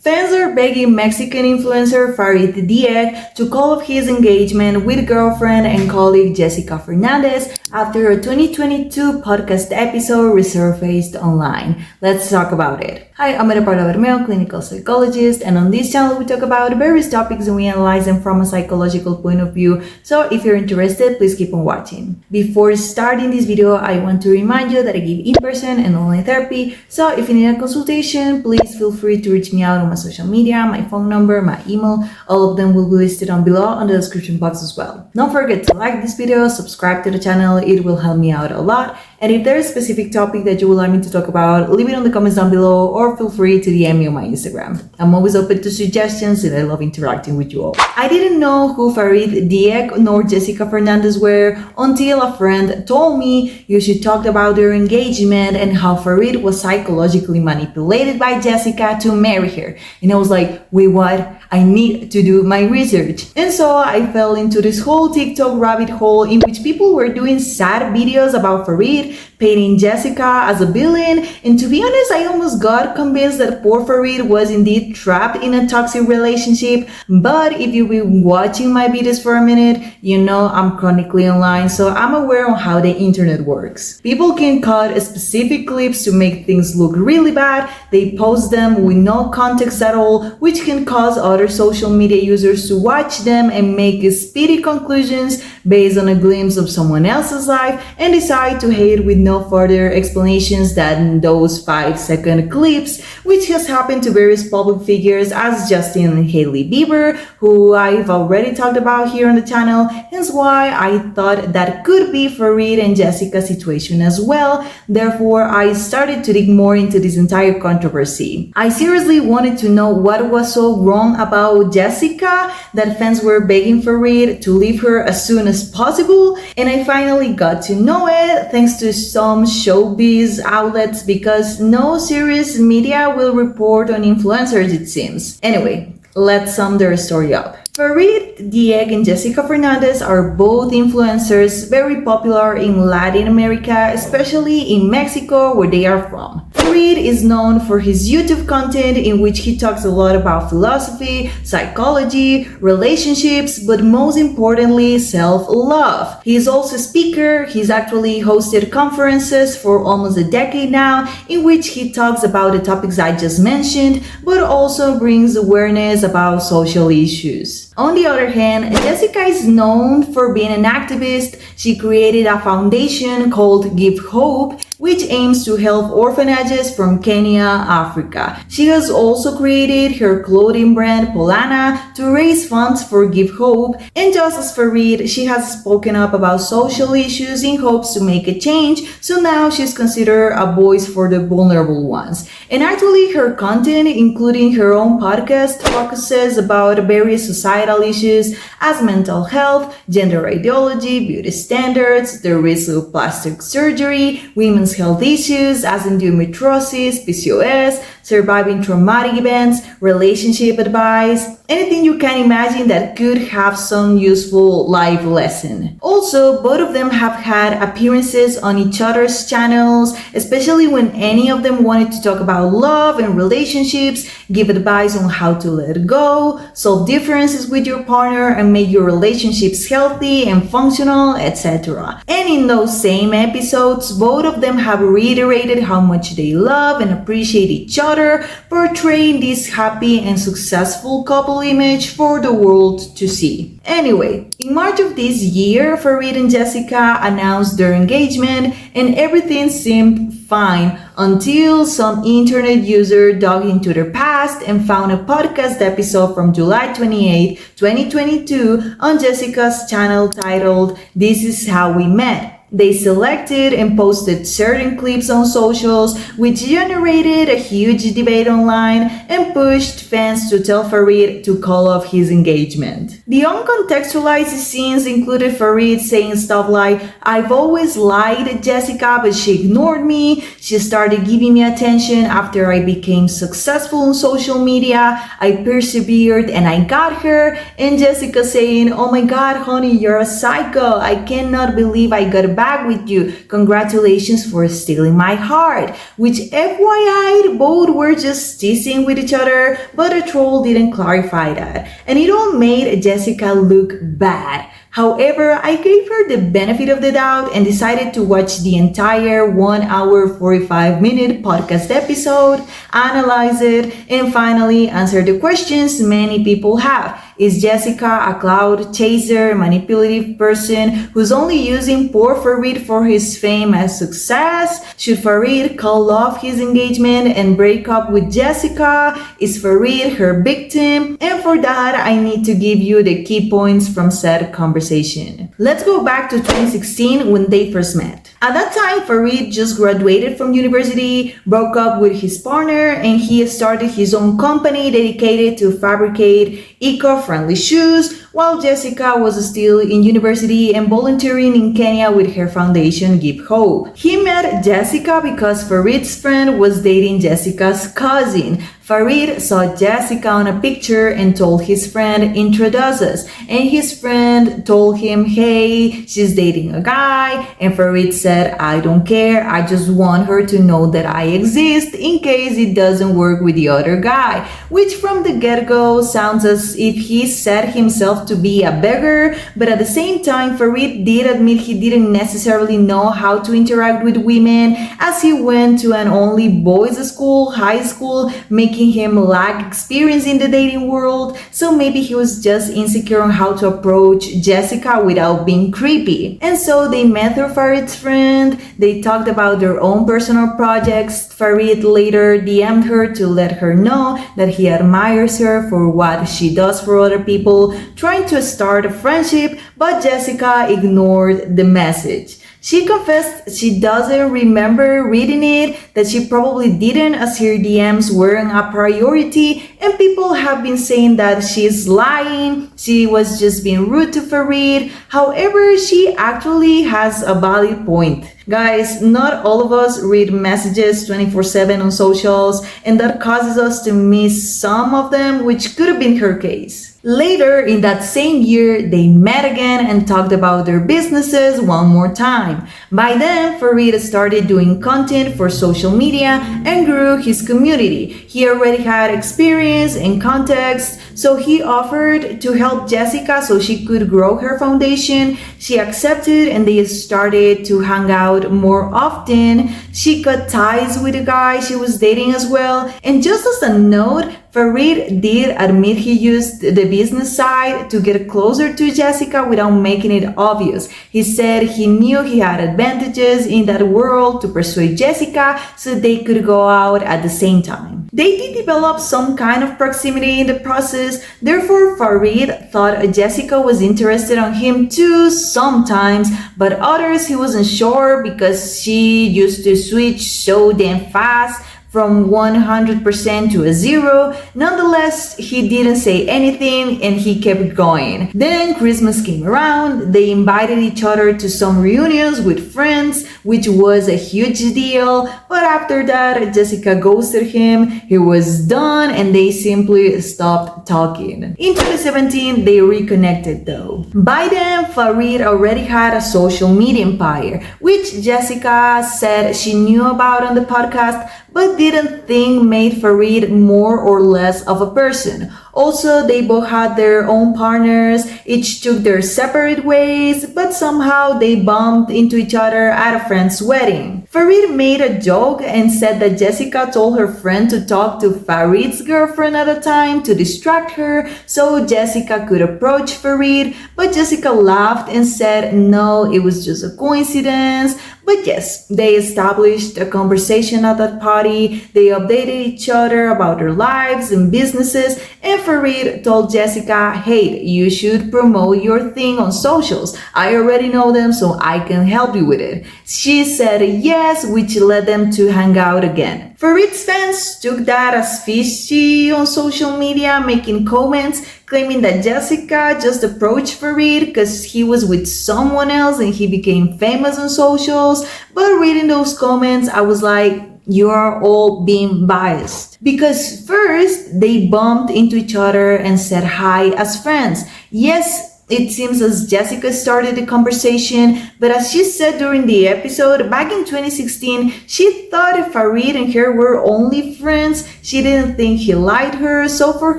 Fans are begging Mexican influencer Farid Dieck to call off his engagement with girlfriend and colleague Jessica Fernández after a 2022 podcast episode resurfaced online. Let's talk about it. Hi, I'm Maria Paula Bermeo, clinical psychologist, and on this channel we talk about various topics and we analyze them from a psychological point of view. So if you're interested, please keep on watching. Before starting this video, I want to remind you that I give in-person and online therapy. So if you need a consultation, please feel free to reach me out on my social media, my phone number, my email. All of them will be listed on below on the description box as well. Don't forget to like this video, subscribe to the channel, it will help me out a lot. And if there is a specific topic that you would like me to talk about, leave it in the comments down below or feel free to DM me on my Instagram. I'm always open to suggestions and I love interacting with you all. I didn't know who Farid Dieck nor Jessica Fernández were until a friend told me you should talk about their engagement and how Farid was psychologically manipulated by Jessica to marry her. And I was like, wait, what? I need to do my research. And so I fell into this whole TikTok rabbit hole in which people were doing sad videos about Farid, painting Jessica as a villain, and to be honest, I almost got convinced that poor Farid was indeed trapped in a toxic relationship. But if you've been watching my videos for a minute, you know I'm chronically online, so I'm aware of how the internet works. People can cut specific clips to make things look really bad. They post them with no context at all, which can cause other social media users to watch them and make speedy conclusions based on a glimpse of someone else's life and decide to hate with no further explanations than those 5-second clips, which has happened to various public figures as Justin and Hailey Bieber, who I've already talked about here on the channel, hence why I thought that could be Farid and Jessica's situation as well. Therefore, I started to dig more into this entire controversy. I seriously wanted to know what was so wrong about Jessica that fans were begging Farid to leave her as soon as possible, and I finally got to know it thanks to some showbiz outlets because no serious media will report on influencers, it seems. Anyway, let's sum their story up. Farid Dieck and Jessica Fernández are both influencers very popular in Latin America, especially in Mexico where they are from. Farid is known for his YouTube content in which he talks a lot about philosophy, psychology, relationships, but most importantly, self-love. He is also a speaker. He's actually hosted conferences for almost a decade now in which he talks about the topics I just mentioned, but also brings awareness about social issues. On the other hand, Jessica is known for being an activist. She created a foundation called Give Hope, which aims to help orphanages from Kenya, Africa. She has also created her clothing brand Polana to raise funds for Give Hope, and just as Farid, she has spoken up about social issues in hopes to make a change, so now she's considered a voice for the vulnerable ones. And actually her content, including her own podcast, focuses about various societal issues as mental health, gender ideology, beauty standards, the risk of plastic surgery, women's health issues as endometriosis, PCOS, surviving traumatic events, relationship advice, anything you can imagine that could have some useful life lesson. Also, both of them have had appearances on each other's channels, especially when any of them wanted to talk about love and relationships, give advice on how to let go, solve differences with your partner and make your relationships healthy and functional, etc. And in those same episodes, both of them have reiterated how much they love and appreciate each other, portraying this happy and successful couple image for the world to see. Anyway, in March of this year, Farid and Jessica announced their engagement and everything seemed fine until some internet user dug into their past and found a podcast episode from July 28, 2022 on Jessica's channel titled "This Is How We Met." They selected and posted certain clips on socials, which generated a huge debate online and pushed fans to tell Farid to call off his engagement. The uncontextualized scenes included Farid saying stuff like, "I've always liked Jessica, but she ignored me. She started giving me attention after I became successful on social media. I persevered and I got her." And Jessica saying, "Oh my God, honey, you're a psycho. I cannot believe I got back with you. Congratulations for stealing my heart. Which FYI, both were just teasing with each other, but the troll didn't clarify that. And it all made Jessica look bad. However, I gave her the benefit of the doubt and decided to watch the entire 1 hour 45-minute podcast episode, analyze it, and finally answer the questions many people have. Is Jessica a cloud chaser, manipulative person who's only using poor Farid for his fame and success? Should Farid call off his engagement and break up with Jessica? Is Farid her victim? And for that, I need to give you the key points from said conversation. Let's go back to 2016 when they first met. At that time, Farid just graduated from university, broke up with his partner, and he started his own company dedicated to fabricate eco-friendly shoes, while Jessica was still in university and volunteering in Kenya with her foundation Give Hope. He met Jessica because Farid's friend was dating Jessica's cousin. Farid saw Jessica on a picture and told his friend, introduce us. And his friend told him, hey, she's dating a guy. And Farid said, I don't care. I just want her to know that I exist in case it doesn't work with the other guy. Which from the get-go sounds as if he set himself to be a beggar. But at the same time, Farid did admit he didn't necessarily know how to interact with women, as he went to an only boys school, high school, making him lack experience in the dating world, so maybe he was just insecure on how to approach Jessica without being creepy. And so they met through Farid's friend, they talked about their own personal projects. Farid later DM'd her to let her know that he admires her for what she does for other people, trying to start a friendship, but Jessica ignored the message. She confessed she doesn't remember reading it, that she probably didn't, as her DMs weren't a priority, and people have been saying that she's lying, she was just being rude to Farid. However, she actually has a valid point. Guys, not all of us read messages 24/7 on socials, and that causes us to miss some of them, which could have been her case. Later in that same year, they met again and talked about their businesses one more time. By then, Farid started doing content for social media and grew his community. He already had experience and context, so he offered to help Jessica so she could grow her foundation. She accepted and they started to hang out more often. She cut ties with the guy she was dating as well. And just as a note, Farid did admit he used the business side to get closer to Jessica without making it obvious. He said he knew he had advantages in that world to persuade Jessica so they could go out at the same time. They did develop some kind of proximity in the process, therefore Farid thought Jessica was interested in him too sometimes, but others he wasn't sure because she used to switch so damn fast from 100% to a 0. Nonetheless, he didn't say anything and he kept going. Then Christmas came around, they invited each other to some reunions with friends, which was a huge deal, but after that, Jessica ghosted him, he was done, and they simply stopped talking. In 2017, they reconnected though. By then, Farid already had a social media empire, which Jessica said she knew about on the podcast, but didn't think made Farid more or less of a person. Also, they both had their own partners, each took their separate ways, but somehow they bumped into each other at a friend's wedding. Farid made a joke and said that Jessica told her friend to talk to Farid's girlfriend at the time to distract her so Jessica could approach Farid, but Jessica laughed and said no, it was just a coincidence. But yes, they established a conversation at that party, they updated each other about their lives and businesses, and Farid told Jessica, hey, you should promote your thing on socials. I already know them, so I can help you with it. She said yes, which led them to hang out again. Farid's fans took that as fishy on social media, making comments claiming that Jessica just approached Farid because he was with someone else and he became famous on socials. But reading those comments, I was like, you are all being biased. Because first, they bumped into each other and said hi as friends. Yes, it seems, as Jessica started the conversation, but as she said during the episode, back in 2016, she thought Farid and her were only friends. She didn't think he liked her, so for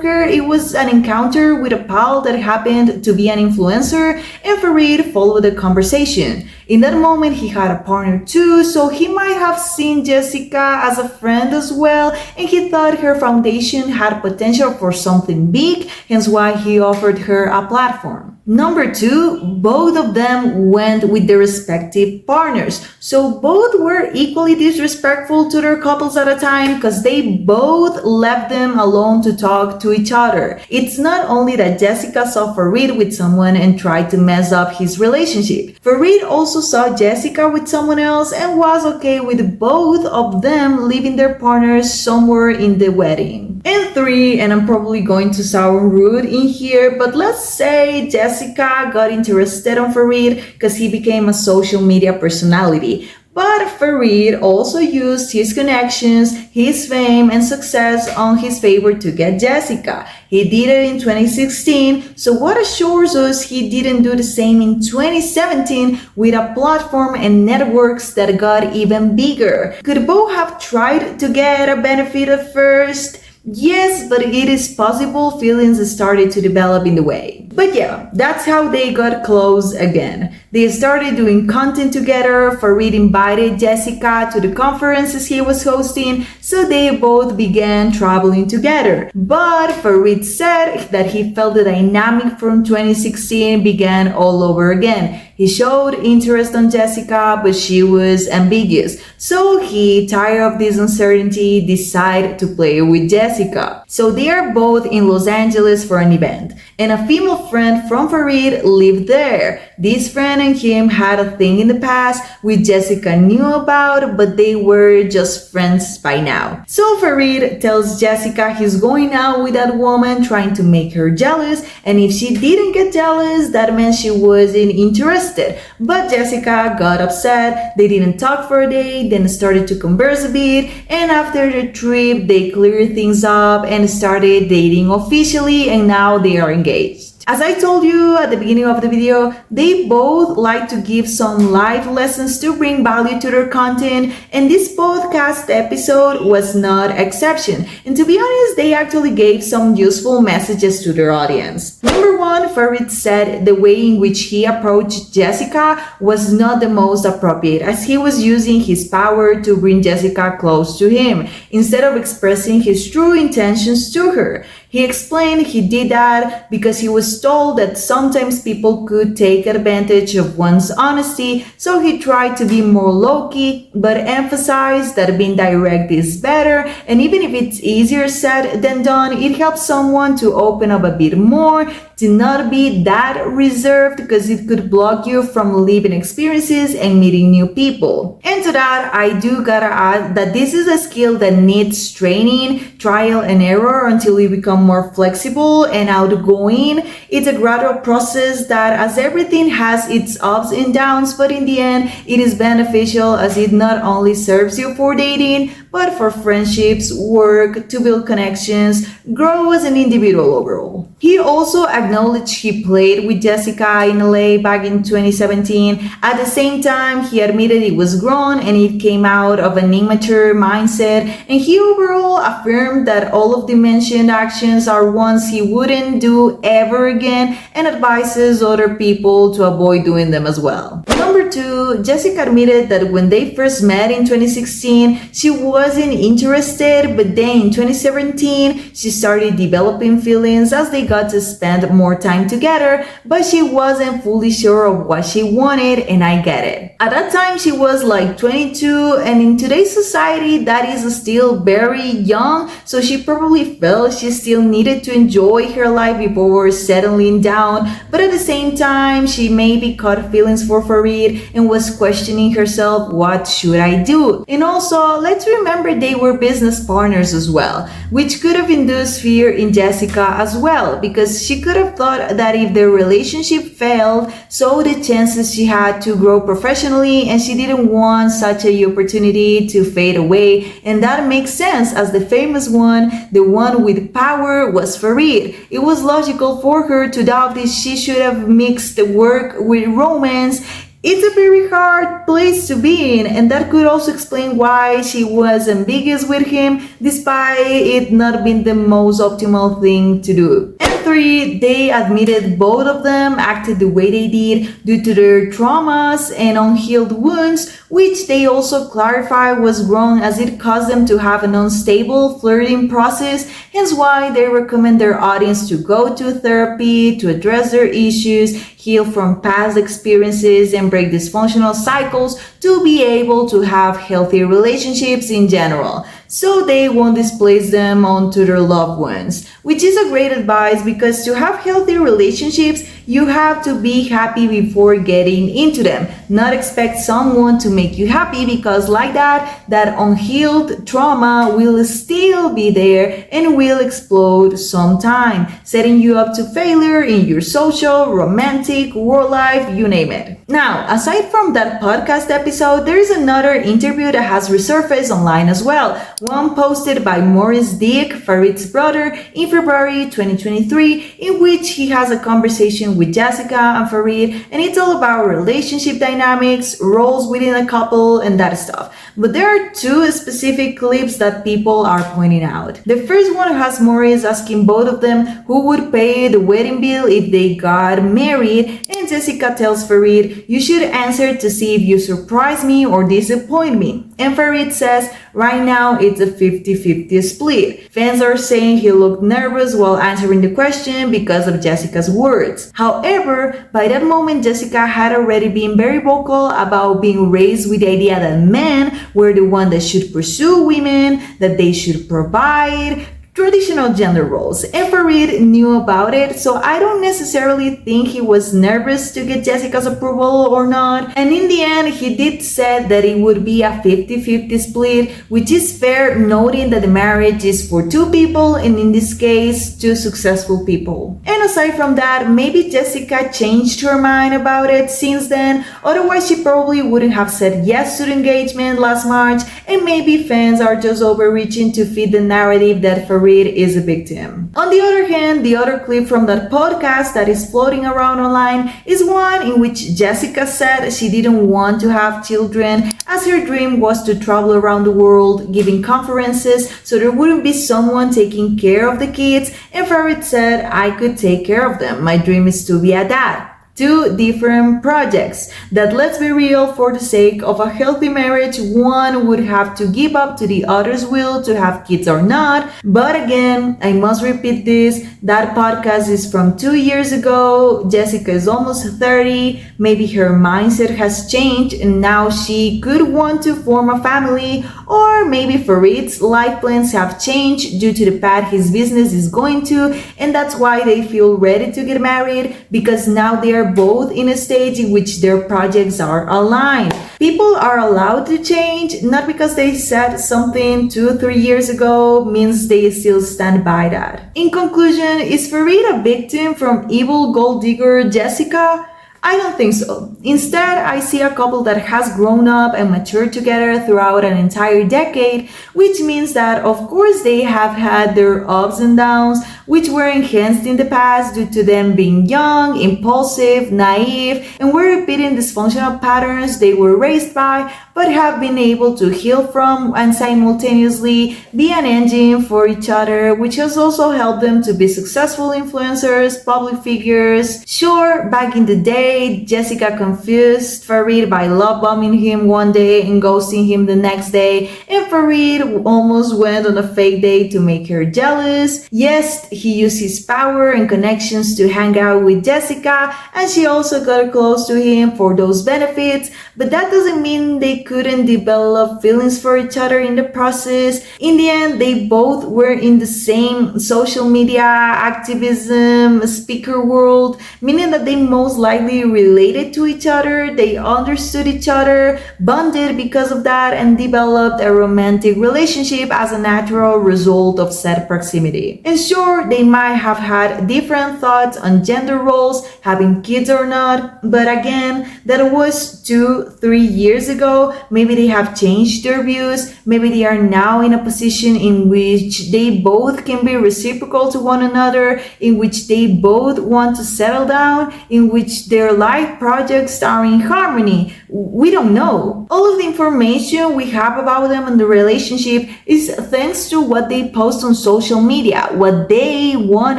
her it was an encounter with a pal that happened to be an influencer, and Farid followed the conversation. In that moment, he had a partner too, so he might have seen Jessica as a friend as well, and he thought her foundation had potential for something big, hence why he offered her a platform. Number 2, both of them went with their respective partners. So both were equally disrespectful to their couples at a time because they both left them alone to talk to each other. It's not only that Jessica saw Farid with someone and tried to mess up his relationship. Farid also saw Jessica with someone else and was okay with both of them leaving their partners somewhere in the wedding. And 3, and I'm probably going to sound rude in here, but let's say Jessica got interested on Farid because he became a social media personality. But Farid also used his connections, his fame, and success on his favor to get Jessica. He did it in 2016, so what assures us he didn't do the same in 2017 with a platform and networks that got even bigger? Could both have tried to get a benefit at first? Yes, but it is possible feelings started to develop in the way. But yeah, that's how they got close again. They started doing content together. Farid invited Jessica to the conferences he was hosting, so they both began traveling together. But Farid said that he felt the dynamic from 2016 began all over again. He showed interest on Jessica, but she was ambiguous. So he, tired of this uncertainty, decided to play with Jessica. So they are both in Los Angeles for an event, and a female friend from Farid lived there. This friend and him had a thing in the past which Jessica knew about, but they were just friends by now. So Farid tells Jessica he's going out with that woman, trying to make her jealous, and if she didn't get jealous, that meant she wasn't interested. But Jessica got upset. They didn't talk for a day, then started to converse a bit, and after the trip they cleared things up and started dating officially, and now they are engaged. As I told you at the beginning of the video, they both like to give some life lessons to bring value to their content, and this podcast episode was no exception. And to be honest, they actually gave some useful messages to their audience. Number 1, Farid said the way in which he approached Jessica was not the most appropriate, as he was using his power to bring Jessica close to him, instead of expressing his true intentions to her. He explained he did that because he was told that sometimes people could take advantage of one's honesty, so he tried to be more low-key, but emphasized that being direct is better, and even if it's easier said than done, it helps someone to open up a bit more, to not be that reserved, because it could block you from living experiences and meeting new people. And to that, I do gotta add that this is a skill that needs training, trial and error until you become more flexible and outgoing. It's a gradual process that, as everything, has its ups and downs, but in the end, it is beneficial as it not only serves you for dating, but for friendships, work, to build connections, grow as an individual overall. He also acknowledged he played with Jessica in LA back in 2017. At the same time, he admitted it was grown and it came out of an immature mindset, and he overall affirmed that all of the mentioned actions are ones he wouldn't do ever again, and advises other people to avoid doing them as well. Number 2, Jessica admitted that when they first met in 2016, she wasn't interested, but then in 2017, she started developing feelings as they got to spend more time together, but she wasn't fully sure of what she wanted, and I get it. At that time, she was like 22, and in today's society, that is still very young, so she probably felt she still needed to enjoy her life before settling down, but at the same time, she maybe caught feelings for Farid, Farid and was questioning herself, what should I do? And also, let's remember they were business partners as well, which could have induced fear in Jessica as well, because she could have thought that if their relationship failed, so the chances she had to grow professionally, and she didn't want such an opportunity to fade away. And that makes sense, as the famous one, the one with power, was Farid. It was logical for her to doubt that she should have mixed work with romance. It's a very hard place to be in, and that could also explain why she was ambiguous with him, despite it not being the most optimal thing to do. And 3, they admitted both of them acted the way they did due to their traumas and unhealed wounds, which they also clarified was wrong as it caused them to have an unstable flirting process, hence why they recommend their audience to go to therapy to address their issues, heal from past experiences, and break dysfunctional cycles to be able to have healthy relationships in general, so they won't displace them onto their loved ones, which is a great advice, because to have healthy relationships, you have to be happy before getting into them, not expect someone to make you happy, because like that unhealed trauma will still be there and will explode sometime, setting you up to failure in your social, romantic, work life, you name it. Now, aside from that podcast episode, there is another interview that has resurfaced online as well, one posted by MORIS Dieck, Farid's brother, in February 2023, in which he has a conversation with Jessica and Farid, and it's all about relationship dynamics, roles within a couple, and that stuff. But there are 2 specific clips that people are pointing out. The first one has MORIS asking both of them who would pay the wedding bill if they got married, and Jessica tells Farid, you should answer to see if you surprise me or disappoint me. And Farid says, right now it's a 50-50 split. Fans are saying he looked nervous while answering the question because of Jessica's words. However, by that moment, Jessica had already been very vocal about being raised with the idea that men were the one that should pursue women, that they should provide, traditional gender roles, and Farid knew about it, so I don't necessarily think he was nervous to get Jessica's approval or not. And in the end, he did say that it would be a 50-50 split, which is fair, noting that the marriage is for 2 people, and in this case, 2 successful people. And aside from that, maybe Jessica changed her mind about it since then, otherwise she probably wouldn't have said yes to the engagement last March, and maybe fans are just overreaching to fit the narrative that Farid is a victim. On the other hand, the other clip from that podcast that is floating around online is one in which Jessica said she didn't want to have children, as her dream was to travel around the world giving conferences so there wouldn't be someone taking care of the kids, and Farid said, I could take care of them. My dream is to be a dad. 2 different projects that, let's be real, for the sake of a healthy marriage, one would have to give up to the other's will to have kids or not. But again, I must repeat this, that podcast is from 2 years ago. Jessica is almost 30. Maybe her mindset has changed and now she could want to form a family, or maybe Farid's life plans have changed due to the path his business is going to, and that's why they feel ready to get married, because now they are both in a stage in which their projects are aligned. People are allowed to change, not because they said something 2-3 years ago means they still stand by that. In conclusion, is Farid a victim from evil gold digger Jessica? I don't think so. Instead, I see a couple that has grown up and matured together throughout an entire decade, which means that of course they have had their ups and downs, which were enhanced in the past due to them being young, impulsive, naive, and were repeating dysfunctional patterns they were raised by, but have been able to heal from and simultaneously be an engine for each other, which has also helped them to be successful influencers, public figures. Sure, back in the day, Jessica confused Farid by love bombing him one day and ghosting him the next day, and Farid almost went on a fake date to make her jealous. Yes, he used his power and connections to hang out with Jessica, and she also got close to him for those benefits, but that doesn't mean they couldn't develop feelings for each other in the process. In the end, they both were in the same social media activism speaker world, meaning that they most likely related to each other, they understood each other, bonded because of that, and developed a romantic relationship as a natural result of said proximity. And sure, they might have had different thoughts on gender roles, having kids or not, but again, that was 2-3 years ago. Maybe they have changed their views, maybe they are now in a position in which they both can be reciprocal to one another, in which they both want to settle down, in which their life projects are in harmony. We don't know. All of the information we have about them and the relationship is thanks to what they post on social media, what they want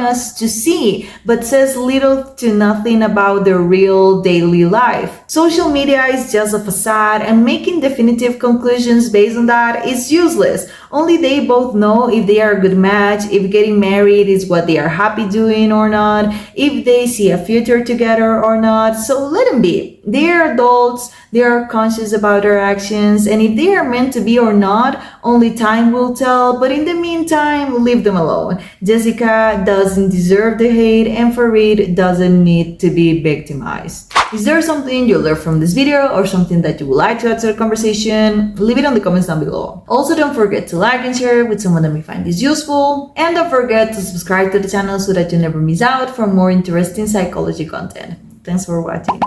us to see, but says little to nothing about their real daily life. Social media is just a facade, and making definitive conclusions based on that is useless. Only they both know if they are a good match, if getting married is what they are happy doing or not, if they see a future together or not, so let them be. They are adults, they are conscious about their actions, and if they are meant to be or not, only time will tell, but in the meantime, leave them alone. Jessica doesn't deserve the hate, and Farid doesn't need to be victimized. Is there something you learned from this video or something that you would like to add to the conversation? Leave it on the comments down below. Also, don't forget to like and share with someone that may find this useful, and don't forget to subscribe to the channel so that you never miss out for more interesting psychology content. Thanks for watching.